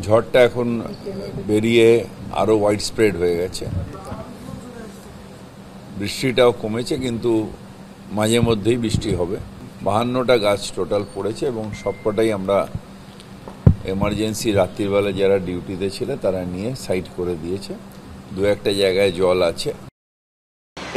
ঝড়টা এখন বেরিয়ে আরো ওয়াইড স্প্রেড হয়ে গেছে। বৃষ্টিটাও কমেছে, কিন্তু মাঝে মধ্যেই বৃষ্টি হবে। 52টা গাছ টোটাল পড়েছে এবং সবকটাই আমরা এমার্জেন্সি রাত্রিবেলা যারা ডিউটিতে ছিল তারা নিয়ে সাইড করে দিয়েছে। দু একটা জায়গায় জল আছে।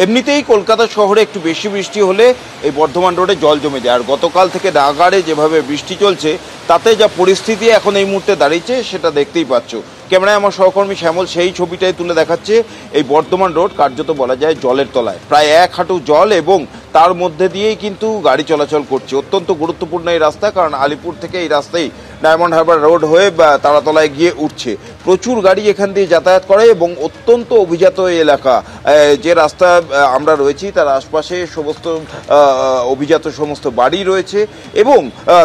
এমনিতেই কলকাতা শহরে একটু বেশি বৃষ্টি হলে এই বর্ধমান রোডে জল জমে যায়। আর গতকাল থেকে নাগাড়ে যেভাবে বৃষ্টি চলছে তাতে যা পরিস্থিতি এখন এই মুহূর্তে দাঁড়িয়েছে সেটা দেখতেই পাচ্ছ। ক্যামেরায় আমার সহকর্মী শ্যামল সেই ছবিটাই তুলে দেখাচ্ছে। এই বর্ধমান রোড কার্যত বলা যায় জলের তলায়, প্রায় 1 হাঁটু জল এবং তার মধ্যে দিয়েই কিন্তু গাড়ি চলাচল করছে। অত্যন্ত গুরুত্বপূর্ণ এই রাস্তা, কারণ আলিপুর থেকে এই রাস্তায় ডায়মন্ড হারবার রোড হয়ে তারাতলায় গিয়ে উঠছে। প্রচুর গাড়ি এখান দিয়ে যাতায়াত করে এবং অত্যন্ত অভিজাত এই এলাকা। যে রাস্তা আমরা রয়েছি তার আশপাশে সমস্ত অভিজাত সমস্ত বাড়ি রয়েছে এবং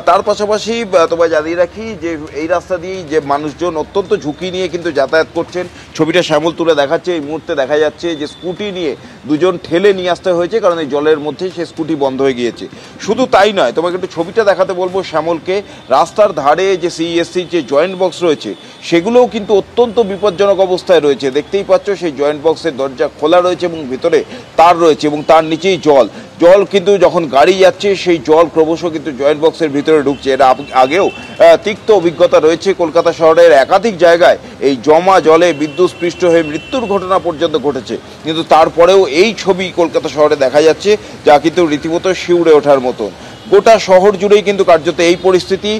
তার পাশাপাশি তোমায় জানিয়ে রাখি যে এই রাস্তা দিয়েই যে মানুষজন অত্যন্ত ঝুঁকি নিয়ে কিন্তু যাতায়াত করছেন। ছবিটা শ্যামল তুলে দেখাচ্ছে। এই মুহূর্তে দেখা যাচ্ছে যে স্কুটি নিয়ে দুজন ঠেলে নিয়ে আসতে হয়েছে, কারণ এই জলের মধ্যে সে স্কুটি বন্ধ হয়ে গিয়েছে। শুধু তাই নয়, তোমাকে একটু ছবিটা দেখাতে বলবো শ্যামলকে। রাস্তার ধারে যে সিইএসসি যে জয়েন্ট বক্স রয়েছে সেগুলোও কিন্তু অত্যন্ত বিপজ্জনক অবস্থায় রয়েছে। দেখতেই পাচ্ছ সেই জয়েন্ট বক্সের দরজা খোলা রয়েছে এবং ভিতরে তার রয়েছে এবং তার নিচেই জল কিন্তু যখন গাড়ি যাচ্ছে সেই জল ক্রমশ কিন্তু জয়েন্ট বক্সের ভিতরে ঢুকছে। এর আগেও তিক্ত অভিজ্ঞতা রয়েছে কলকাতা শহরের একাধিক জায়গায়। এই জমা জলে বিদ্যুৎস্পৃষ্ট হয়ে মৃত্যুর ঘটনা পর্যন্ত ঘটেছে, কিন্তু তারপরেও এই ছবি কলকাতা শহরে দেখা যাচ্ছে, যা কিন্তু রীতিমতো শিউরে ওঠার মতন। গোটা শহর জুড়েই কিন্তু কার্যত এই পরিস্থিতি।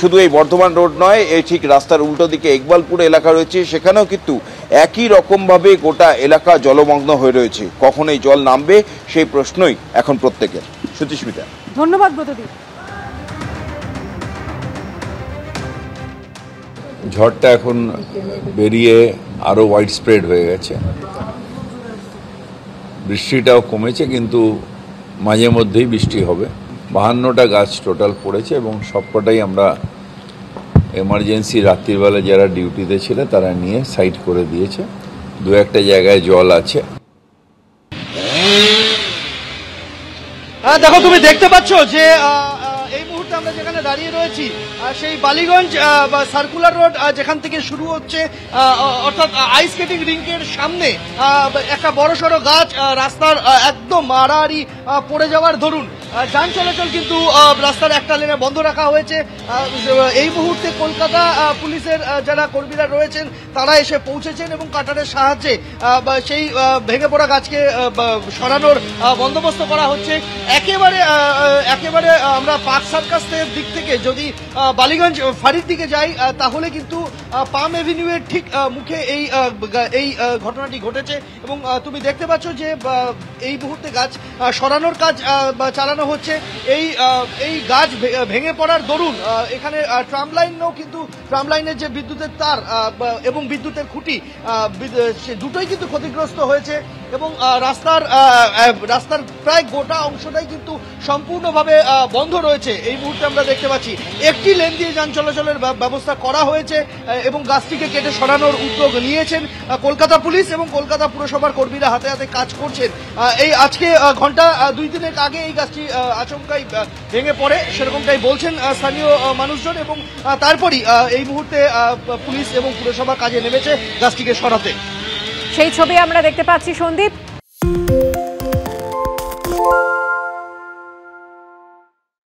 শুধু এই বর্ধমান রোড নয়, এই ঠিক রাস্তার উল্টো দিকে ইকবালপুর এলাকা রয়েছে, সেখানেও কিন্তু একই রকমভাবে গোটা এলাকা জলমগ্ন হয়ে রয়েছে। কখন এই জল নামবে সেই প্রশ্নই এখন প্রত্যেকের। সুচিস্মিতা, ধন্যবাদ ব্রতদীপ। ঝড়টা এখন বেরিয়ে আরো ওয়াইড স্প্রেড হয়ে গেছে। বৃষ্টিটাও কমেছে, কিন্তু মাঝে মধ্যেই বৃষ্টি হবে। 52টা গাছ টোটাল পড়েছে এবং সবকটাই আমরা এমার্জেন্সি রাত্রিবেলা যারা ডিউটিতে ছিল তারা নিয়ে সাইড করে দিয়েছে। দু একটা জায়গায় জল আছে। দেখো, তুমি দেখতে পাচ্ছ যে এই মুহূর্তে আমরা যেখানে দাঁড়িয়ে রয়েছি সেই বালিগঞ্জ সার্কুলার রোড যেখান থেকে শুরু হচ্ছে, অর্থাৎ আইস স্কেটিং রিঙ্কের সামনে একটা বড়সড় গাছ রাস্তার একদম মারারি পড়ে যাওয়ার দরুন যান চলাচল কিন্তু রাস্তার একটা লেনে বন্ধ রাখা হয়েছে। এই মুহূর্তে কলকাতা পুলিশের যারা কর্মীরা রয়েছেন তারা এসে পৌঁছেছেন এবং কাটারের সাহায্যে সেই ভেঙে পড়া গাছকে সরানোর বন্দোবস্ত করা হচ্ছে। একেবারে আমরা পার্ক সার্কাসের দিক থেকে যদি বালিগঞ্জ ফাঁড়ির দিকে যাই তাহলে কিন্তু পাম এভিনিউয়ের ঠিক মুখে এই ঘটনাটি ঘটেছে এবং তুমি দেখতে পাচ্ছ যে এই মুহূর্তে গাছ সরানোর কাজ চালানো হচ্ছে। এই গাছ ভেঙে পড়ার দরুন এখানে ট্রাম লাইনের যে বিদ্যুতের তার এবং বিদ্যুতের খুঁটি দুটোই কিন্তু ক্ষতিগ্রস্ত হয়েছে এবং রাস্তার প্রায় গোটা অংশটাই কিন্তু সম্পূর্ণভাবে বন্ধ রয়েছে। এই মুহূর্তে আমরা দেখতে পাচ্ছি একটি লেন দিয়ে যান চলাচলের ব্যবস্থা করা হয়েছে এবং গাছটিকে কেটে সরানোর উদ্যোগ নিয়েছেন কলকাতা পুলিশ এবং কলকাতা পুরসভার কর্মীরা হাতে হাতে কাজ করছেন। এই আজকে ঘন্টা 2-3 আগে এই গাছটি আচমকাই ভেঙে পড়ে, সেরকমটাই বলছেন স্থানীয় মানুষজন এবং তারপরই এই মুহূর্তে পুলিশ এবং পুরসভা কাজে নেমেছে গাছটিকে সরাতে। সেই ছবি আমরা দেখতে পাচ্ছি সন্দীপ।